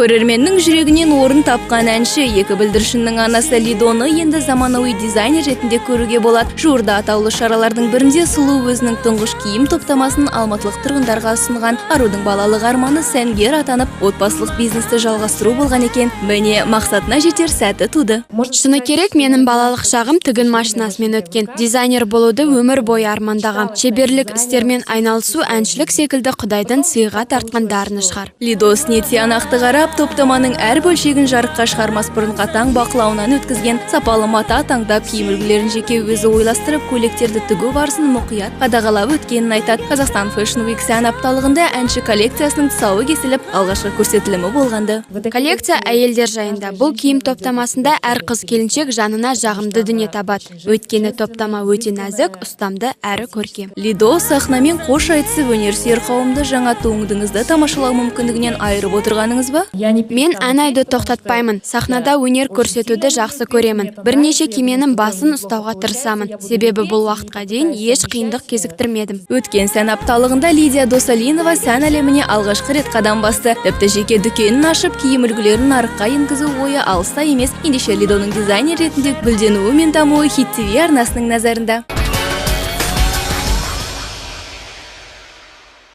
Көрерменнің жүрегінен орын тапқан әнші екі бүлдіршіннің анасы Лидоны енді заманауи дизайнер ретінде көруге болады. Жуырда атаулы шаралардың бірінде сұлу өзінің тұңғыш киім топтамасын алматылық тұрғындарға ұсынған. Арудың балалық арманы сәнгер атанып, отбасылық бизнесті жалғастыру болған екен. Міне мақсатына жетер сәті туды. Шыны керек, менің балалық шағым тігін машинасымен өткен. Дизайнер болуды өмір бойы армандағам. Шеберлік істермен айналысу әншілік секілді Құдайдан сыйға тартқан дарыны шығар. Лидо снетиян қарап, топтаманың әр бөлшегін жарыққа шығармас бұрын қатаң бақылауынан өткізген. Сапалы мата таңдап, киім үлгілерін жеке өзі ойластырып, көйлектерді тігу барысын мұқият қадағалап өткенін айтады. Қазақстан Fashion Week сән апталығында әнші коллекциясының тұсауы кесіліп, алғашқы көрсетілімі болғанды. Коллекция әйелдер жайында. Бұл киім топтамасында әр қыз келіншек жанына жағымды дүние табады. Өйткені топтама өте нәзік, ұстамды әрі көркем. Лидо сахнамен қош айтысып, өнерсүйер қауымды жаңа туындыңызды тамашалау мүмкіндігінен айырып отырғаныңыз ба? Мен ән айды тоқтатпаймын. Сахнада өнер көрсетуді жақсы көремін. Бірнеше кеменің басын ұстауға тырысамын. Себебі бұл уақытқа дейін еш қиындық кезіктірмедім. Өткен сән апталығында Лидия Досалинова сән әлеміне алғашқы рет қадам басты. Тіпті жеке дүкенін ашып, киім үлгілерін нарыққа енгізу ойы алыста емес. Ендеше Лидоның дизайнер ретінде гүлденуі мен дамуы Хит ТВ арнасының назарында.